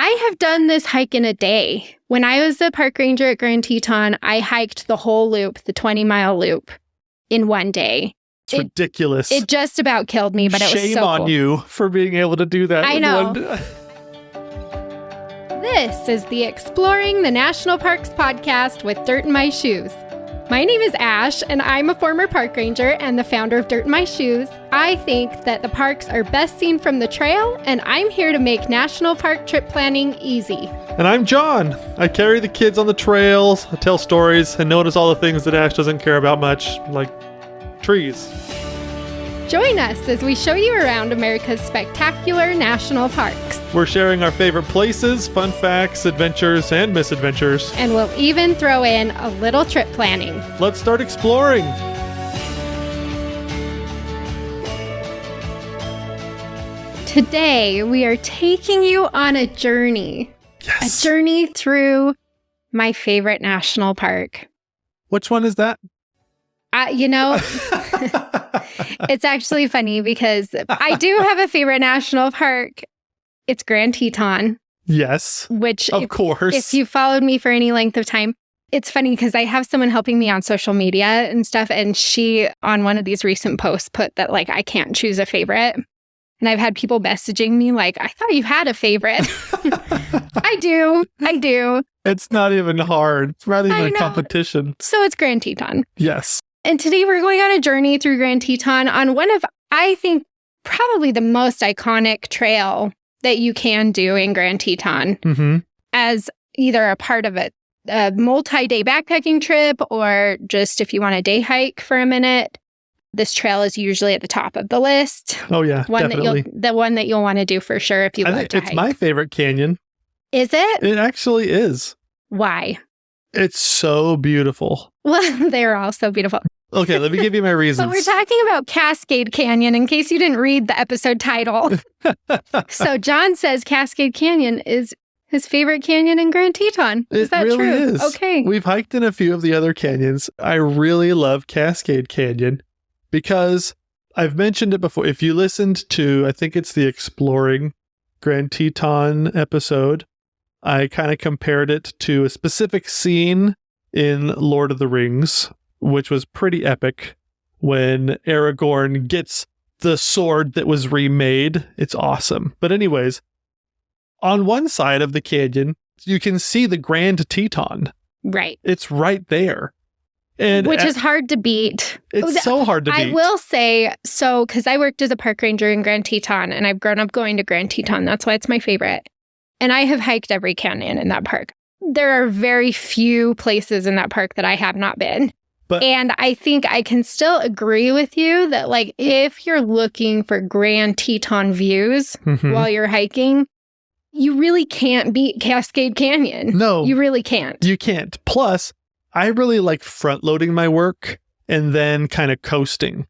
I have done this hike in a day. When I was a park ranger at Grand Teton, I hiked the whole loop, the 20-mile loop, in one day. It's ridiculous. It just about killed me, but it was so cool. Shame on you for being able to do that. I know. This is the Exploring the National Parks podcast with Dirt in My Shoes. My name is Ash, and I'm a former park ranger and the founder of Dirt in My Shoes. I think that the parks are best seen from the trail, and I'm here to make national park trip planning easy. And I'm John. I carry the kids on the trails, I tell stories, and notice all the things that Ash doesn't care about much, like trees. Join us as we show you around America's spectacular national parks. We're sharing our favorite places, fun facts, adventures, and misadventures. And we'll even throw in a little trip planning. Let's start exploring. Today, we are taking you on a journey. Yes. A journey through my favorite national park. Which one is that? It's actually funny because I do have a favorite national park. It's Grand Teton. Yes. Which, of course. If you followed me for any length of time, it's funny because I have someone helping me on social media and stuff. And she, on one of these recent posts, put that, like, I can't choose a favorite. And I've had people messaging me like, I thought you had a favorite. I do. It's not even hard. It's not even a competition. So it's Grand Teton. Yes. And today we're going on a journey through Grand Teton on one of, I think, probably the most iconic trail that you can do in Grand Teton as either a part of a multi-day backpacking trip or just if you want a day hike for a minute. This trail is usually at the top of the list. Oh, yeah, definitely. The one that you'll want to do for sure if you love to hike. It's my favorite canyon. Is it? It actually is. Why? It's so beautiful. Well, they're all so beautiful. Okay, let me give you my reasons. But we're talking about Cascade Canyon, in case you didn't read the episode title. So John says Cascade Canyon is his favorite canyon in Grand Teton. Is that really true? Is. Okay. We've hiked in a few of the other canyons. I really love Cascade Canyon because I've mentioned it before. If you listened to, I think it's the Exploring Grand Teton episode, I kind of compared it to a specific scene in Lord of the Rings, which was pretty epic when Aragorn gets the sword that was remade. It's awesome. But anyways, on one side of the canyon, you can see the Grand Teton. Right. It's right there. And which is hard to beat. It's so hard to beat. I will say, so, because I worked as a park ranger in Grand Teton, and I've grown up going to Grand Teton. That's why it's my favorite. And I have hiked every canyon in that park. There are very few places in that park that I have not been. And I think I can still agree with you that, like, if you're looking for Grand Teton views while you're hiking, you really can't beat Cascade Canyon. No. You really can't. You can't. Plus, I really like front-loading my work and then kind of coasting.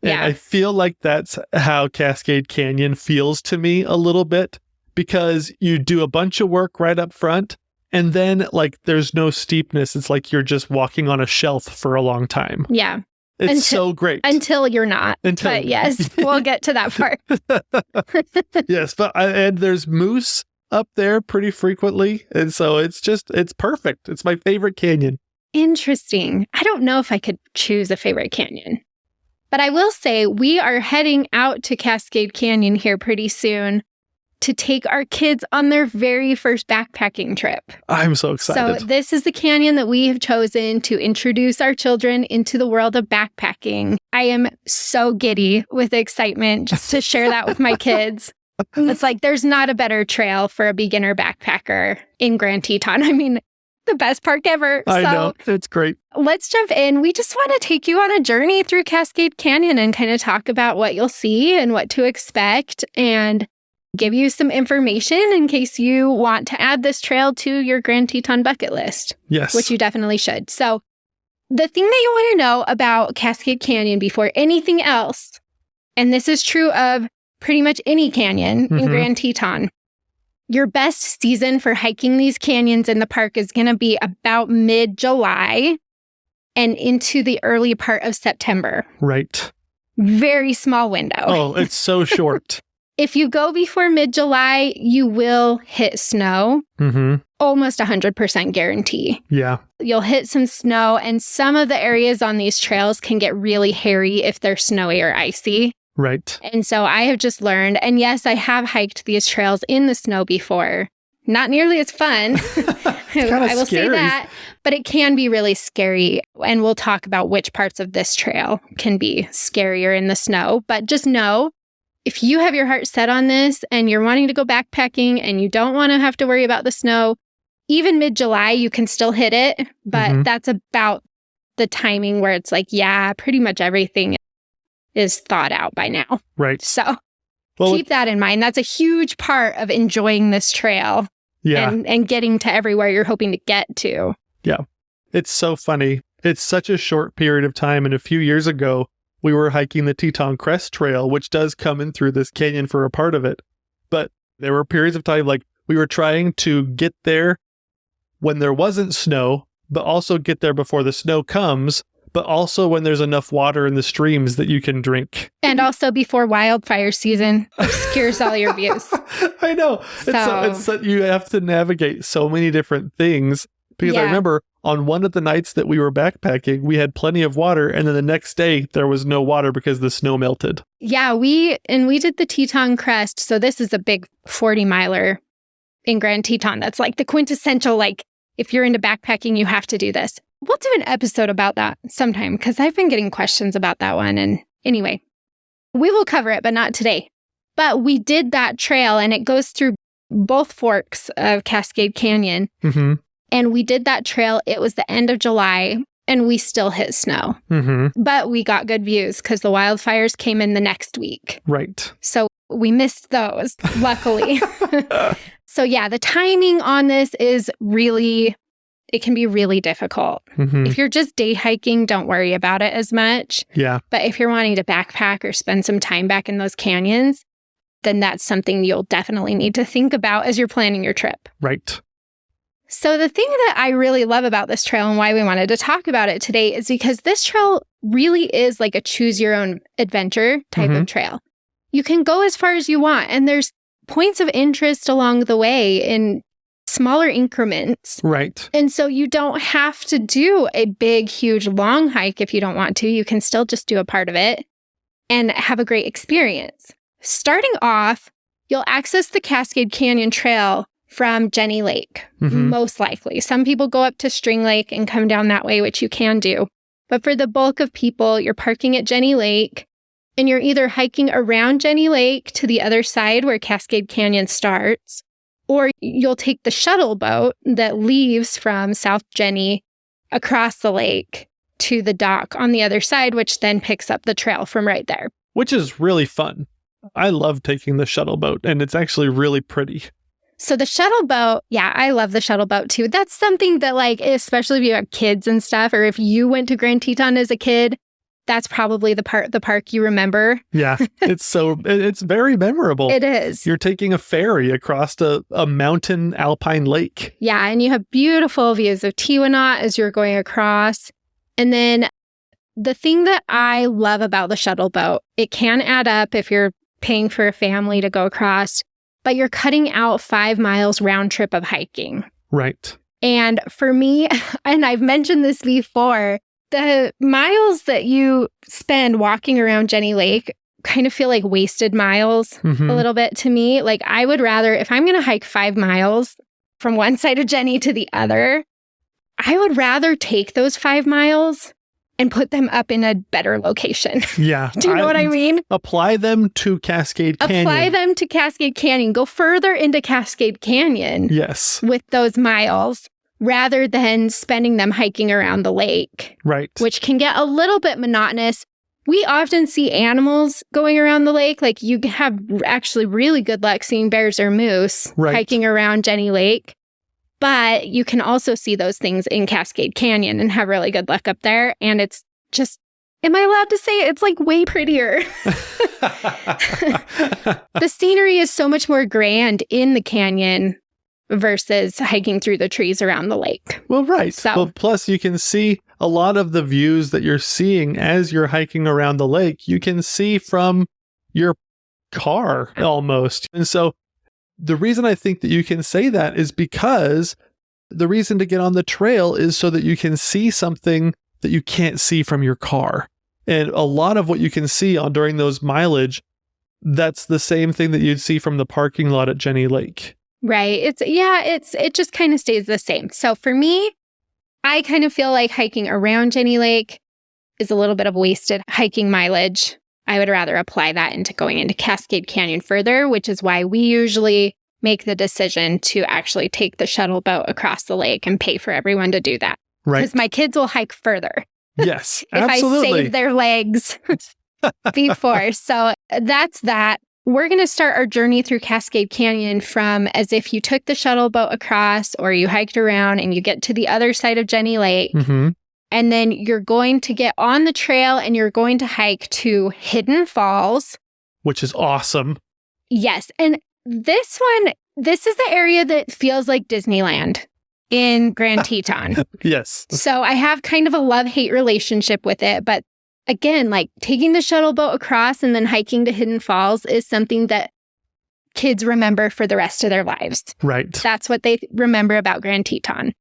And I feel like that's how Cascade Canyon feels to me a little bit, because you do a bunch of work right up front, and then, like, there's no steepness. It's like you're just walking on a shelf for a long time. Yeah. It's so great. Until you're not. But yes, we'll get to that part. Yes, and there's moose up there pretty frequently. And so it's perfect. It's my favorite canyon. Interesting. I don't know if I could choose a favorite canyon. But I will say we are heading out to Cascade Canyon here pretty soon to take our kids on their very first backpacking trip. I'm so excited. So this is the canyon that we have chosen to introduce our children into the world of backpacking. I am so giddy with excitement just to share that with my kids. It's like there's not a better trail for a beginner backpacker in Grand Teton. I mean, the best park ever. I know. It's great. Let's jump in. We just want to take you on a journey through Cascade Canyon and kind of talk about what you'll see and what to expect, and give you some information in case you want to add this trail to your Grand Teton bucket list. Yes. Which you definitely should. So the thing that you want to know about Cascade Canyon before anything else, and this is true of pretty much any canyon in Grand Teton, your best season for hiking these canyons in the park is going to be about mid-July and into the early part of September. Right. Very small window. Oh, it's so short. If you go before mid-July, you will hit snow. Mm-hmm. Almost 100% guarantee. Yeah. You'll hit some snow, and some of the areas on these trails can get really hairy if they're snowy or icy. Right. And so I have just learned, and yes, I have hiked these trails in the snow before. Not nearly as fun. I will say that, but it can be really scary. And we'll talk about which parts of this trail can be scarier in the snow. But just know, if you have your heart set on this and you're wanting to go backpacking and you don't want to have to worry about the snow, even mid-July, you can still hit it. But that's about the timing where it's like, yeah, pretty much everything is thought out by now. Right. So keep that in mind. That's a huge part of enjoying this trail. Yeah. And getting to everywhere you're hoping to get to. Yeah. It's so funny. It's such a short period of time. And a few years ago, we were hiking the Teton Crest Trail, which does come in through this canyon for a part of it. But there were periods of time, like we were trying to get there when there wasn't snow, but also get there before the snow comes, but also when there's enough water in the streams that you can drink. And also before wildfire season obscures all your views. I know. So you have to navigate so many different things. Because I remember on one of the nights that we were backpacking, we had plenty of water. And then the next day, there was no water because the snow melted. Yeah, we did the Teton Crest. So this is a big 40-miler in Grand Teton. That's like the quintessential, like, if you're into backpacking, you have to do this. We'll do an episode about that sometime because I've been getting questions about that one. And anyway, we will cover it, but not today. But we did that trail and it goes through both forks of Cascade Canyon. Mm-hmm. And we did that trail. It was the end of July and we still hit snow. Mm-hmm. But we got good views because the wildfires came in the next week. Right. So we missed those, luckily. So yeah, the timing on this is really... It can be really difficult. Mm-hmm. If you're just day hiking, don't worry about it as much. Yeah. But if you're wanting to backpack or spend some time back in those canyons, then that's something you'll definitely need to think about as you're planning your trip. Right. So the thing that I really love about this trail and why we wanted to talk about it today is because this trail really is like a choose your own adventure type of trail. You can go as far as you want, and there's points of interest along the way in smaller increments. Right. And so you don't have to do a big, huge, long hike if you don't want to. You can still just do a part of it and have a great experience. Starting off, you'll access the Cascade Canyon Trail from Jenny Lake, most likely. Some people go up to String Lake and come down that way, which you can do. But for the bulk of people, you're parking at Jenny Lake and you're either hiking around Jenny Lake to the other side where Cascade Canyon starts, or you'll take the shuttle boat that leaves from South Jenny across the lake to the dock on the other side, which then picks up the trail from right there. Which is really fun. I love taking the shuttle boat, and it's actually really pretty. So the shuttle boat, yeah, I love the shuttle boat too. That's something that, like, especially if you have kids and stuff, or if you went to Grand Teton as a kid, that's probably the part of the park you remember. Yeah, it's very memorable. It is. You're taking a ferry across a mountain alpine lake. Yeah, and you have beautiful views of Tiwanaut as you're going across. And then the thing that I love about the shuttle boat, it can add up if you're paying for a family to go across, but you're cutting out 5 miles round trip of hiking. Right. And for me, and I've mentioned this before, the miles that you spend walking around Jenny Lake kind of feel like wasted miles a little bit to me. Like, I would rather, if I'm going to hike 5 miles from one side of Jenny to the other, I would rather take those 5 miles and put them up in a better location. Yeah. Do you know what I mean? Apply them to Cascade Canyon. Apply them to Cascade Canyon. Go further into Cascade Canyon. Yes. With those miles, rather than spending them hiking around the lake. Right. Which can get a little bit monotonous. We often see animals going around the lake. Like, you have actually really good luck seeing bears or moose hiking around Jenny Lake. But you can also see those things in Cascade Canyon and have really good luck up there. And it's just, am I allowed to say it? It's like way prettier. The scenery is so much more grand in the canyon versus hiking through the trees around the lake. Well, right. So, well, plus you can see a lot of the views that you're seeing as you're hiking around the lake. You can see from your car almost. And so the reason I think that you can say that is because the reason to get on the trail is so that you can see something that you can't see from your car. And a lot of what you can see on during those mileage, that's the same thing that you'd see from the parking lot at Jenny Lake. Right. It just kind of stays the same. So for me, I kind of feel like hiking around Jenny Lake is a little bit of wasted hiking mileage. I would rather apply that into going into Cascade Canyon further, which is why we usually make the decision to actually take the shuttle boat across the lake and pay for everyone to do that. Right. Because my kids will hike further. Yes, if absolutely. I save their legs before. So that's that. We're going to start our journey through Cascade Canyon from as if you took the shuttle boat across or you hiked around and you get to the other side of Jenny Lake. Mm-hmm. And then you're going to get on the trail and you're going to hike to Hidden Falls. Which is awesome. Yes. And this is the area that feels like Disneyland in Grand Teton. Yes. So I have kind of a love-hate relationship with it. But again, like taking the shuttle boat across and then hiking to Hidden Falls is something that kids remember for the rest of their lives. Right. That's what they remember about Grand Teton.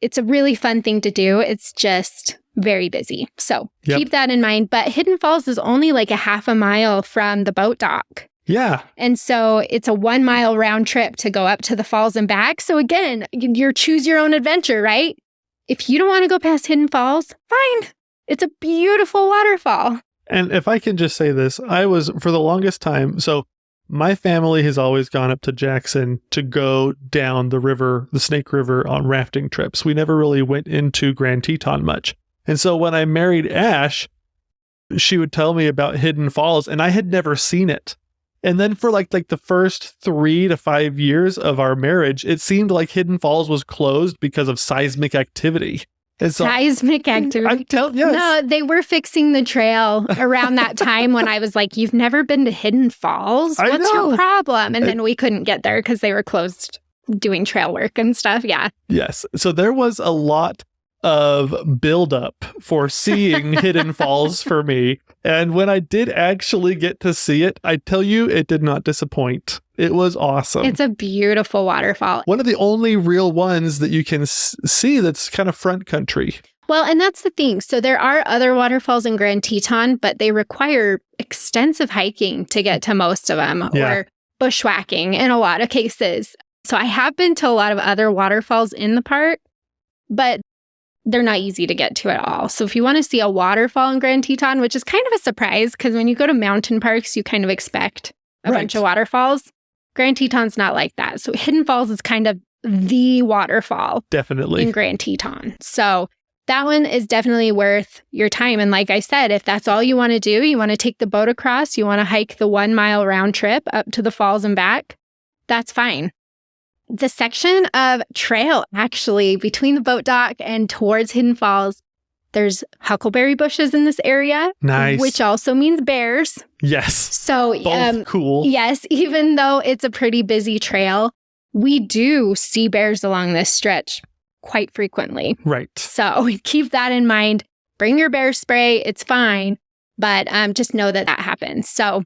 It's a really fun thing to do. It's just very busy. So keep that in mind. But Hidden Falls is only like a half a mile from the boat dock. Yeah. And so it's a 1 mile round trip to go up to the falls and back. So again, you're choose your own adventure, right? If you don't want to go past Hidden Falls, fine. It's a beautiful waterfall. And if I can just say this, I was for the longest time. So my family has always gone up to Jackson to go down the river, the Snake River, on rafting trips. We never really went into Grand Teton much. And so when I married Ash, she would tell me about Hidden Falls, and I had never seen it. And then for like the first 3 to 5 years of our marriage, it seemed like Hidden Falls was closed because of seismic activity. And so, seismic activity. Yes. No, they were fixing the trail around that time when I was like, you've never been to Hidden Falls? What's your problem? And then we couldn't get there because they were closed doing trail work and stuff. Yeah. Yes. So there was a lot of buildup for seeing Hidden Falls for me. And when I did actually get to see it, I tell you, it did not disappoint. It was awesome. It's a beautiful waterfall. One of the only real ones that you can see that's kind of front country. Well, and that's the thing. So there are other waterfalls in Grand Teton, but they require extensive hiking to get to most of them, or bushwhacking in a lot of cases. So I have been to a lot of other waterfalls in the park, but they're not easy to get to at all. So if you want to see a waterfall in Grand Teton, which is kind of a surprise because when you go to mountain parks, you kind of expect a bunch of waterfalls. Grand Teton's not like that. So Hidden Falls is kind of the waterfall. Definitely. In Grand Teton. So that one is definitely worth your time. And like I said, if that's all you want to do, you want to take the boat across, you want to hike the 1 mile round trip up to the falls and back, that's fine. The section of trail, actually, between the boat dock and towards Hidden Falls, there's huckleberry bushes in this area. Nice. Which also means bears. Yes. So, both cool. Yes, even though it's a pretty busy trail, we do see bears along this stretch quite frequently. Right. So keep that in mind. Bring your bear spray. It's fine. But just know that happens. So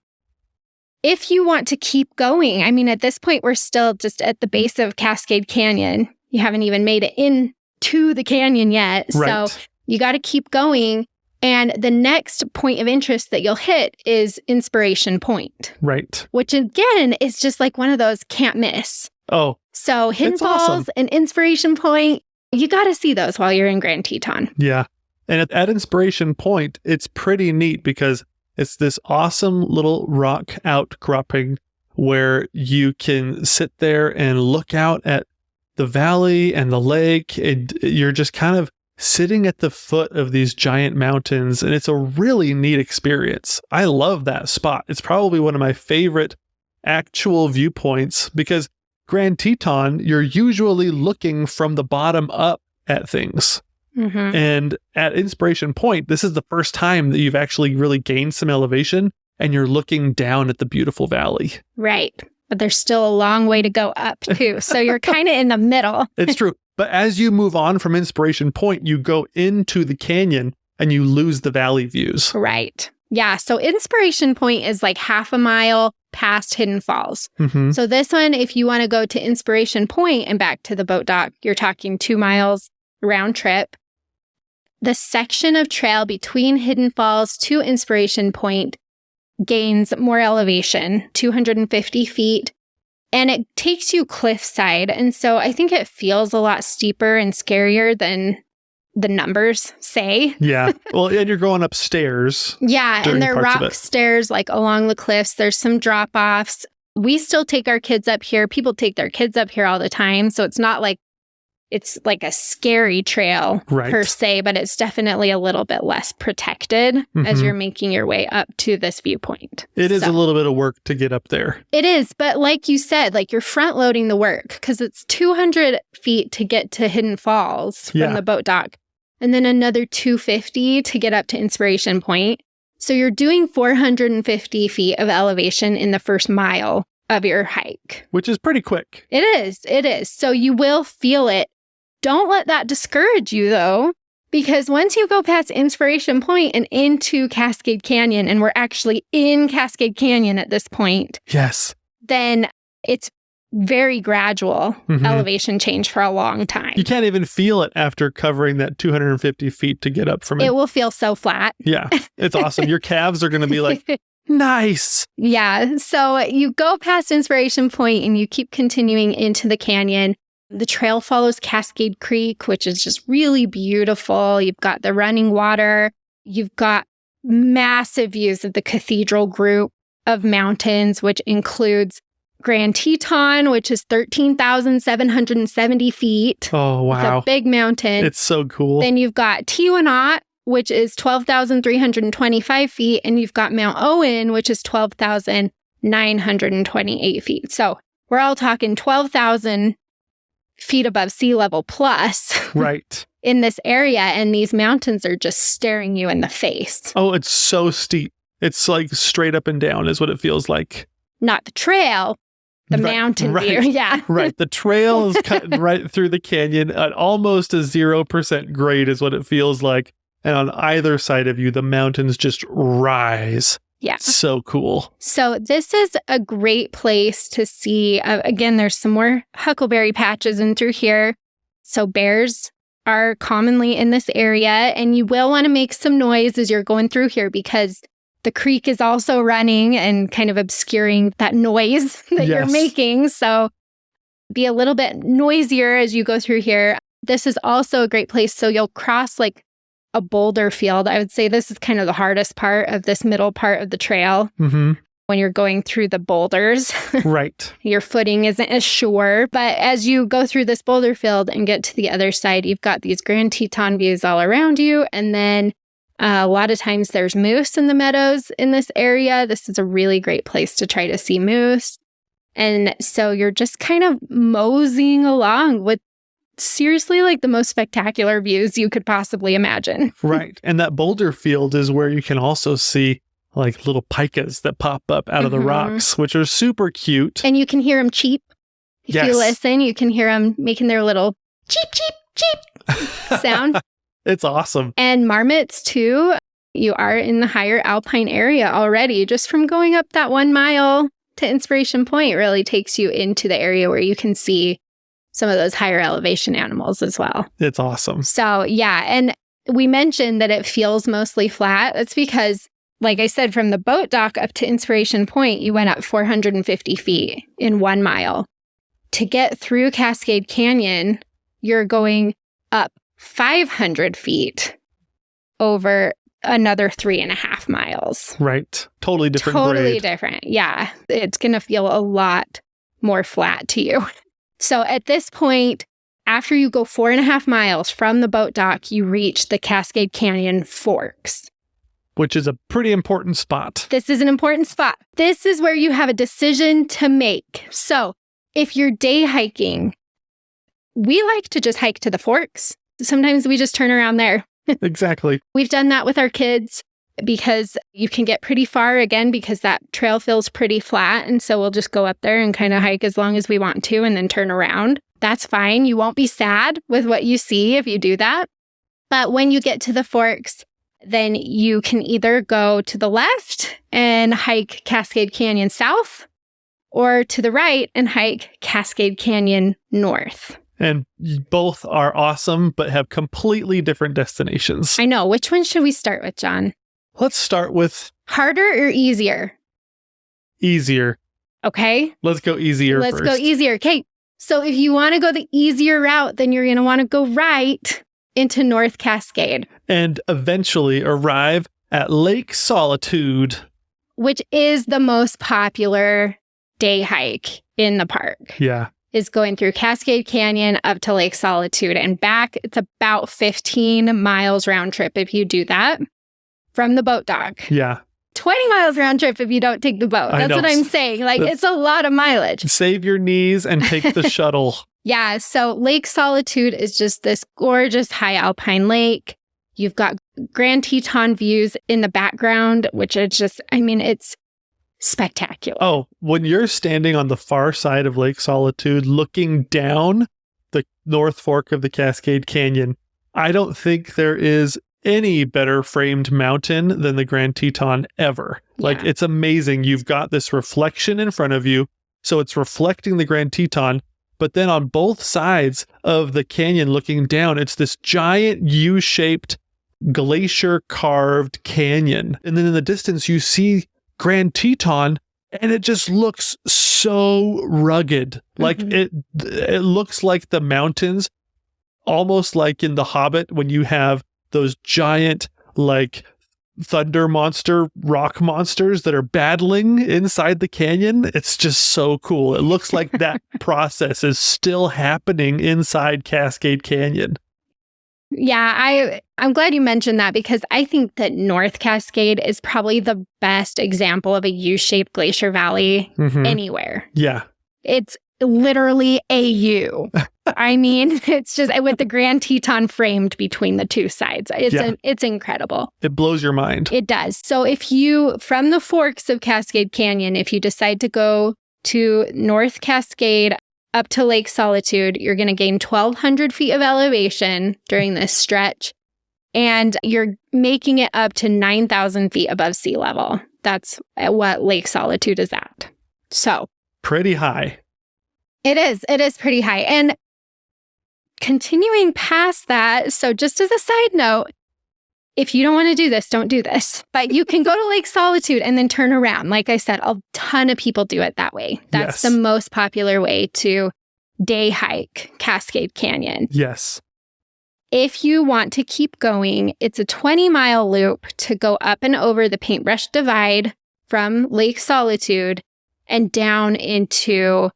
if you want to keep going, I mean, at this point, we're still just at the base of Cascade Canyon. You haven't even made it into the canyon yet. Right. So you got to keep going. And the next point of interest that you'll hit is Inspiration Point. Right. Which, again, is just like one of those can't miss. Oh. So Hidden Falls and Inspiration Point, you got to see those while you're in Grand Teton. Yeah. And at Inspiration Point, it's pretty neat because it's this awesome little rock outcropping where you can sit there and look out at the valley and the lake. You're just kind of sitting at the foot of these giant mountains, and it's a really neat experience. I love that spot. It's probably one of my favorite actual viewpoints because Grand Teton, you're usually looking from the bottom up at things. Mm-hmm. And at Inspiration Point, this is the first time that you've actually really gained some elevation and you're looking down at the beautiful valley. Right. But there's still a long way to go up too. So you're kind of in the middle. It's true. But as you move on from Inspiration Point, you go into the canyon and you lose the valley views. Right. Yeah. So Inspiration Point is like half a mile past Hidden Falls. Mm-hmm. So this one, if you want to go to Inspiration Point and back to the boat dock, you're talking 2 miles round trip. The section of trail between Hidden Falls to Inspiration Point gains more elevation, 250 feet, and it takes you cliffside. And so I think it feels a lot steeper and scarier than the numbers say. Yeah. Well, and you're going upstairs. Yeah, and there are parts of rock it. stairs like along the cliffs. There's some drop-offs. We still take our kids up here. People take their kids up here all the time. So it's not like it's like a scary trail Right. per se, but it's definitely a little bit less protected as Mhm. you're making your way up to this viewpoint. It is So- a little bit of work to get up there. It is, but like you said, like you're front loading the work because it's 200 feet to get to Hidden Falls from Yeah. the boat dock, and then another 250 to get up to Inspiration Point. So you're doing 450 feet of elevation in the first mile of your hike. Which is pretty quick. It is. It is. So you will feel it. Don't let that discourage you, though, because once you go past Inspiration Point and into Cascade Canyon, and we're actually in Cascade Canyon at this point, Yes. then it's very gradual Mhm. elevation change for a long time. You can't even feel it after covering that 250 feet to get up from it. It will feel so flat. Yeah. It's awesome. Your calves are going to be like, nice. Yeah. So you go past Inspiration Point and you keep continuing into the canyon. The trail follows Cascade Creek, which is just really beautiful. You've got the running water. You've got massive views of the cathedral group of mountains, which includes Grand Teton, which is 13,770 feet. Oh, wow. It's a big mountain. It's so cool. Then you've got Tiwanaut, which is 12,325 feet. And you've got Mount Owen, which is 12,928 feet. So we're all talking 12,000 feet above sea level plus Right. in this area. And these mountains are just staring you in the face. Oh, it's so steep. It's like straight up and down is what it feels like. Not the trail, the Right, mountain right. view. Yeah. Right. The trail is cutting right through the canyon at almost a 0% grade is what it feels like. And on either side of you, the mountains just rise. Yeah. So cool. So this is a great place to see. Again, there's some more huckleberry patches in through here. So bears are commonly in this area, and you will want to make some noise as you're going through here because the creek is also running and kind of obscuring that noise that you're Yes. making. So be a little bit noisier as you go through here. This is also a great place. So you'll cross like a boulder field. I would say this is kind of the hardest part of this middle part of the trail. Mm-hmm. When you're going through the boulders, Right. your footing isn't as sure. But as you go through this boulder field and get to the other side, you've got these Grand Teton views all around you. And then a lot of times there's moose in the meadows in this area. This is a really great place to try to see moose. And so you're just kind of moseying along with seriously like the most spectacular views you could possibly imagine. Right. And that boulder field is where you can also see like little pikas that pop up out of the Mhm. rocks, which are super cute. And you can hear them cheep. If Yes. you listen, you can hear them making their little cheep, cheep, cheep sound. It's awesome. And marmots, too. You are in the higher alpine area already. Just from going up that 1 mile to Inspiration Point really takes you into the area where you can see some of those higher elevation animals as well. It's awesome. So, yeah. And we mentioned that it feels mostly flat. That's because, like I said, from the boat dock up to Inspiration Point, you went up 450 feet in 1 mile. To get through Cascade Canyon, you're going up 500 feet over another 3.5 miles. Right. Totally different Totally grade. different. Yeah. It's going to feel a lot more flat to you. So at this point, after you go 4.5 miles from the boat dock, you reach the Cascade Canyon Forks. Which is a pretty important spot. This is an important spot. This is where you have a decision to make. So if you're day hiking, we like to just hike to the forks. Sometimes we just turn around there. Exactly. We've done that with our kids because you can get pretty far again because that trail feels pretty flat. And so we'll just go up there and kind of hike as long as we want to and then turn around. That's fine. You won't be sad with what you see if you do that. But when you get to the forks, then you can either go to the left and hike Cascade Canyon South, or to the right and hike Cascade Canyon North. And both are awesome, but have completely different destinations. I know. Which one should we start with, John? Let's start with harder or easier? Easier. Okay. Let's go easier Let's first. go easier. Okay. So if you want to go the easier route, then you're going to want to go right into North Cascade. And eventually arrive at Lake Solitude, which is the most popular day hike in the park. Yeah. Is going through Cascade Canyon up to Lake Solitude and back. It's about 15 miles round trip if you do that from the boat dock. Yeah. 20 miles round trip if you don't take the boat. That's what I'm saying. Like, it's a lot of mileage. Save your knees and take the shuttle. Yeah. So Lake Solitude is just this gorgeous high alpine lake. You've got Grand Teton views in the background, which is just, I mean, it's spectacular. Oh, when you're standing on the far side of Lake Solitude looking down the North Fork of the Cascade Canyon, I don't think there is any better framed mountain than the Grand Teton ever. Yeah. Like, it's amazing. You've got this reflection in front of you, so it's reflecting the Grand Teton, but then on both sides of the canyon looking down, it's this giant U-shaped glacier carved canyon. And then in the distance, you see Grand Teton, and it just looks so rugged. Like it looks like the mountains, almost like in The Hobbit when you have those giant like thunder monster rock monsters that are battling inside the canyon. It's just so cool. It looks like that process is still happening inside Cascade Canyon. Yeah, I'm glad you mentioned that because I think that North Cascade is probably the best example of a U-shaped glacier valley anywhere. Yeah. It's literally a U. I mean, it's just with the Grand Teton framed between the two sides. It's incredible. It blows your mind. It does. So if you, from the forks of Cascade Canyon, if you decide to go to North Cascade up to Lake Solitude, you're going to gain 1,200 feet of elevation during this stretch, and you're making it up to 9,000 feet above sea level. That's what Lake Solitude is at. So pretty high. It is. It is pretty high. And continuing past that, so just as a side note, if you don't want to do this, don't do this. But you can go to Lake Solitude and then turn around. Like I said, a ton of people do it that way. That's the most popular way to day hike Cascade Canyon. Yes. If you want to keep going, it's a 20-mile loop to go up and over the Paintbrush Divide from Lake Solitude and down into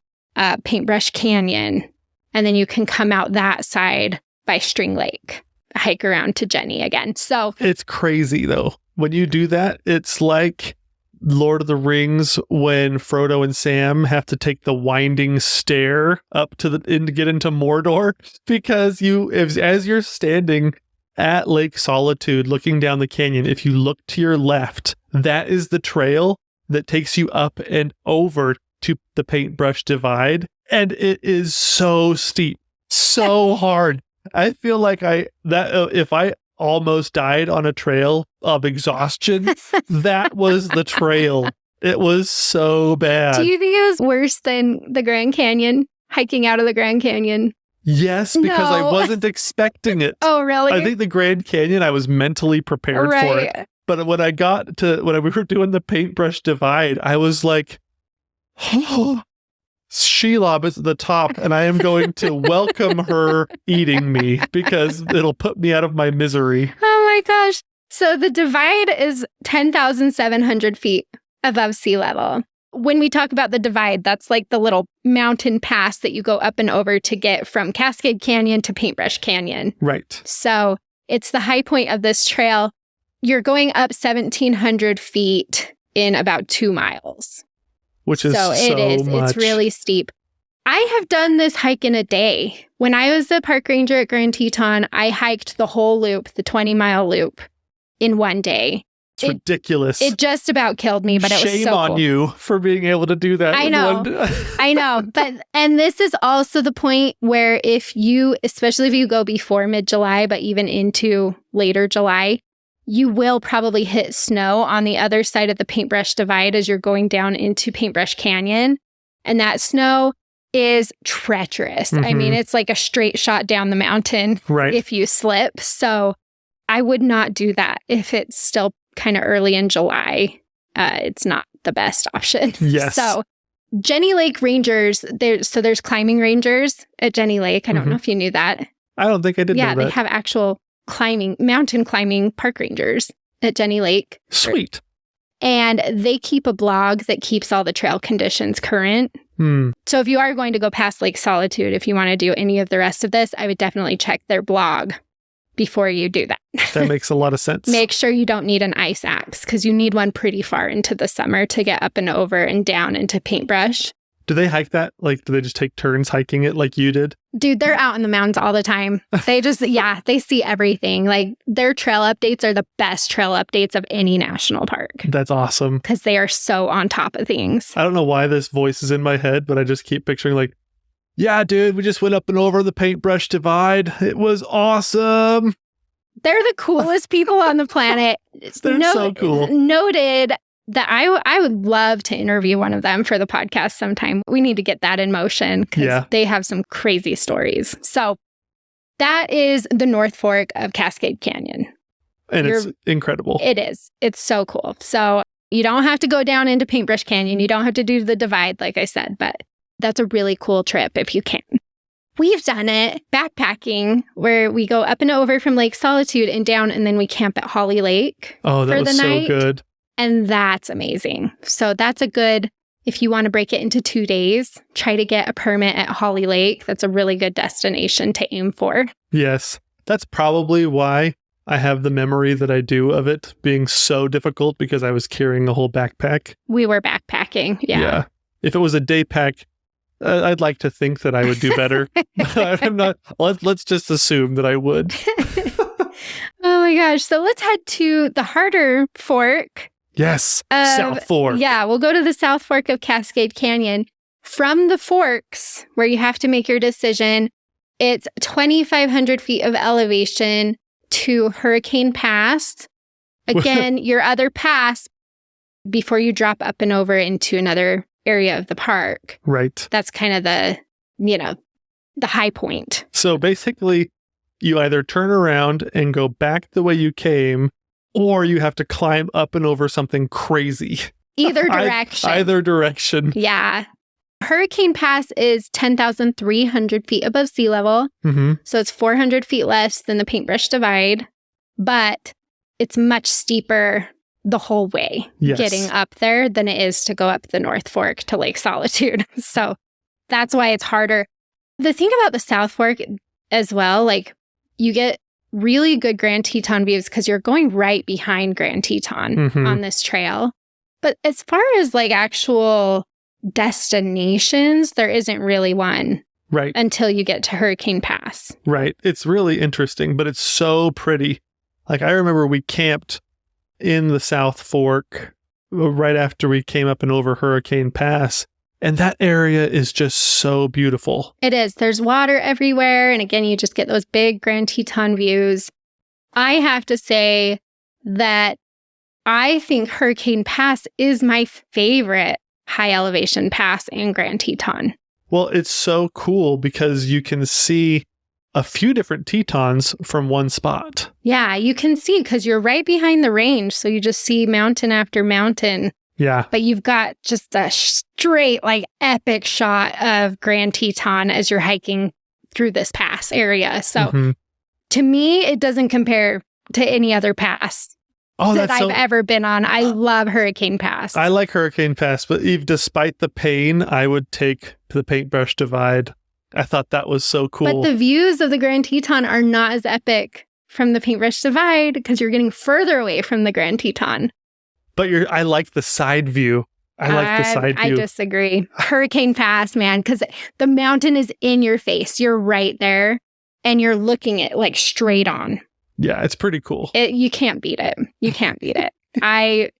Paintbrush Canyon. And then you can come out that side by String Lake. Hike around to Jenny again. So it's crazy though. When you do that, it's like Lord of the Rings when Frodo and Sam have to take the winding stair up to to get into Mordor, because as you're standing at Lake Solitude looking down the canyon, if you look to your left, that is the trail that takes you up and over to the Paintbrush Divide, and it is so steep, so hard. I feel like if I almost died on a trail of exhaustion, that was the trail. It was so bad. Do you think it was worse than the Grand Canyon, hiking out of the Grand Canyon? Yes, because I wasn't expecting it. Oh, really? I think the Grand Canyon, I was mentally prepared for it. But when we were doing the Paintbrush Divide, I was like, oh, Shelob is at the top, and I am going to welcome her eating me because it'll put me out of my misery. Oh my gosh. So the divide is 10,700 feet above sea level. When we talk about the divide, that's like the little mountain pass that you go up and over to get from Cascade Canyon to Paintbrush Canyon. Right. So it's the high point of this trail. You're going up 1,700 feet in about 2 miles. Which is so it is. Much. It's really steep. I have done this hike in a day. When I was the park ranger at Grand Teton, I hiked the whole loop, the 20-mile loop, in one day. It's ridiculous. It just about killed me, but it was so cool. Shame on you for being able to do that. I know. I know. And this is also the point where especially if you go before mid-July, but even into later July, you will probably hit snow on the other side of the Paintbrush Divide as you're going down into Paintbrush Canyon. And that snow is treacherous. I mean, it's like a straight shot down the mountain if you slip. So I would not do that if it's still kind of early in July. It's not the best option. Yes. So Jenny Lake Rangers, there's climbing rangers at Jenny Lake. I don't know if you knew that. I don't think I did know that. Yeah, they have actual mountain climbing park rangers at Jenny Lake. Sweet. And they keep a blog that keeps all the trail conditions current. So if you are going to go past Lake Solitude, if you want to do any of the rest of this, I would definitely check their blog before you do that. That makes a lot of sense. Make sure you don't need an ice axe because you need one pretty far into the summer to get up and over and down into Paintbrush. Do they hike that? Like, do they just take turns hiking it like you did? Dude, they're out in the mountains all the time. They just, they see everything. Like, their trail updates are the best trail updates of any national park. That's awesome. Because they are so on top of things. I don't know why this voice is in my head, but I just keep picturing like, yeah, dude, we just went up and over the Paintbrush Divide. It was awesome. They're the coolest people on the planet. They're so cool. Noted that I would love to interview one of them for the podcast sometime. We need to get that in motion because they have some crazy stories. So that is the North Fork of Cascade Canyon. And it's incredible. It is. It's so cool. So you don't have to go down into Paintbrush Canyon. You don't have to do the divide, like I said, but that's a really cool trip if you can. We've done it backpacking where we go up and over from Lake Solitude and down, and then we camp at Holly Lake for the night. Oh, that was so good. And that's amazing. So that's a good, if you want to break it into 2 days, try to get a permit at Holly Lake. That's a really good destination to aim for. Yes. That's probably why I have the memory that I do of it being so difficult because I was carrying a whole backpack. We were backpacking. Yeah. If it was a day pack, I'd like to think that I would do better. I'm not. Let's just assume that I would. Oh my gosh. So let's head to the harder fork. Yes. South Fork. Yeah. We'll go to the South Fork of Cascade Canyon. From the forks, where you have to make your decision, it's 2,500 feet of elevation to Hurricane Pass. Again, your other pass before you drop up and over into another area of the park. Right. That's kind of the high point. So basically, you either turn around and go back the way you came, or you have to climb up and over something crazy. Either direction. Either direction. Yeah. Hurricane Pass is 10,300 feet above sea level. So it's 400 feet less than the Paintbrush Divide, but it's much steeper the whole way getting up there than it is to go up the North Fork to Lake Solitude. So that's why it's harder. The thing about the South Fork as well, like you get really good Grand Teton views because you're going right behind Grand Teton on this trail. But as far as like actual destinations, there isn't really one. Right. Until you get to Hurricane Pass. Right. It's really interesting, but it's so pretty. Like I remember we camped in the South Fork right after we came up and over Hurricane Pass. And that area is just so beautiful. It is. There's water everywhere. And again, you just get those big Grand Teton views. I have to say that I think Hurricane Pass is my favorite high elevation pass in Grand Teton. Well, it's so cool because you can see a few different Tetons from one spot. Yeah, you can see because you're right behind the range. So you just see mountain after mountain. Yeah. But you've got just a straight, like, epic shot of Grand Teton as you're hiking through this pass area. So to me, it doesn't compare to any other pass that I've ever been on. I love Hurricane Pass. I like Hurricane Pass, but even despite the pain, I would take the Paintbrush Divide. I thought that was so cool. But the views of the Grand Teton are not as epic from the Paintbrush Divide because you're getting further away from the Grand Teton. But I like the side view. I disagree. Hurricane Pass, man, because the mountain is in your face. You're right there, and you're looking at like straight on. Yeah, it's pretty cool. You can't beat it. You can't beat it. I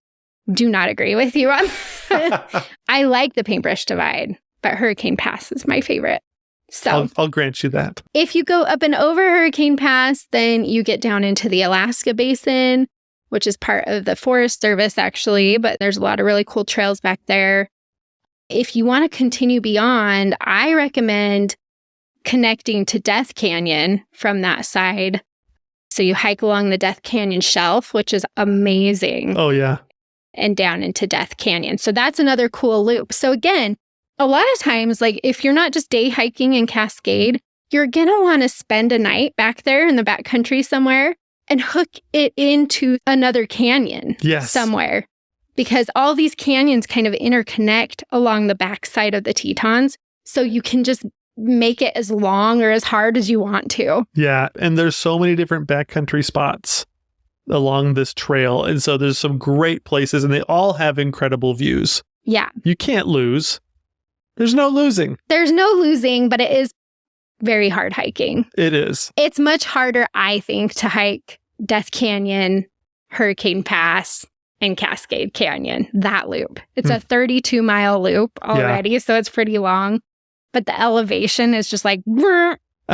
do not agree with you on that. I like the Paintbrush Divide, but Hurricane Pass is my favorite. So I'll grant you that. If you go up and over Hurricane Pass, then you get down into the Alaska Basin, which is part of the Forest Service, actually, but there's a lot of really cool trails back there. If you want to continue beyond, I recommend connecting to Death Canyon from that side. So you hike along the Death Canyon shelf, which is amazing. Oh, yeah. And down into Death Canyon. So that's another cool loop. So again, a lot of times, like if you're not just day hiking in Cascade, you're going to want to spend a night back there in the backcountry somewhere and hook it into another canyon somewhere. Because all these canyons kind of interconnect along the backside of the Tetons. So you can just make it as long or as hard as you want to. Yeah. And there's so many different backcountry spots along this trail. And so there's some great places and they all have incredible views. Yeah. You can't lose. There's no losing. There's no losing, but it is very hard hiking. It is. It's much harder, I think, to hike Death Canyon, Hurricane Pass, and Cascade Canyon, that loop. It's a 32-mile loop already, so it's pretty long. But the elevation is just like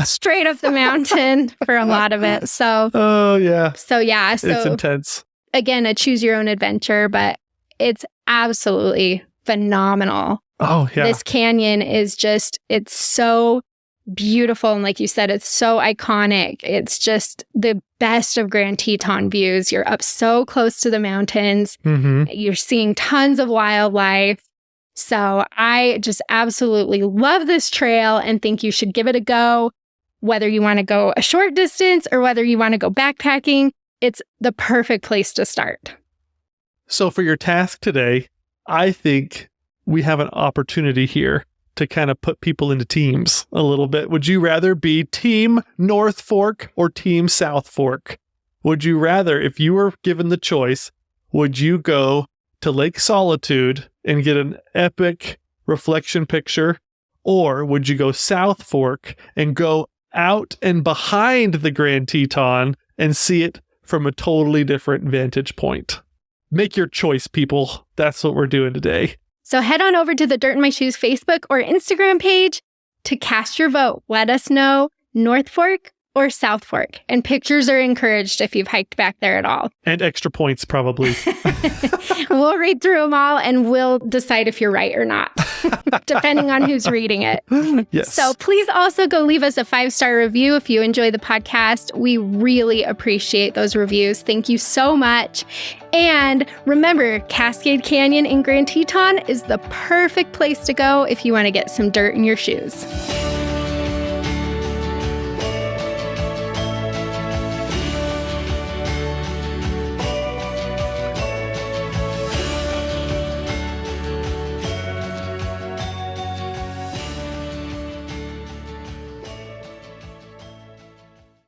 straight up the mountain for a lot of it. So, So it's intense. Again, a choose your own adventure, but it's absolutely phenomenal. Oh, yeah. This canyon is just, it's so beautiful. And like you said, it's so iconic. It's just the best of Grand Teton views. You're up so close to the mountains. Mm-hmm. You're seeing tons of wildlife. So I just absolutely love this trail and think you should give it a go. Whether you want to go a short distance or whether you want to go backpacking, it's the perfect place to start. So for your task today, I think we have an opportunity here to kind of put people into teams a little bit. Would you rather be Team North Fork or Team South Fork? Would you rather, if you were given the choice, would you go to Lake Solitude and get an epic reflection picture? Or would you go South Fork and go out and behind the Grand Teton and see it from a totally different vantage point? Make your choice, people. That's what we're doing today. So head on over to the Dirt in My Shoes Facebook or Instagram page to cast your vote. Let us know North Fork or South Fork. And pictures are encouraged if you've hiked back there at all. And extra points, probably. We'll read through them all and we'll decide if you're right or not, depending on who's reading it. Yes. So please also go leave us a 5-star review if you enjoy the podcast. We really appreciate those reviews. Thank you so much. And remember, Cascade Canyon in Grand Teton is the perfect place to go if you want to get some dirt in your shoes.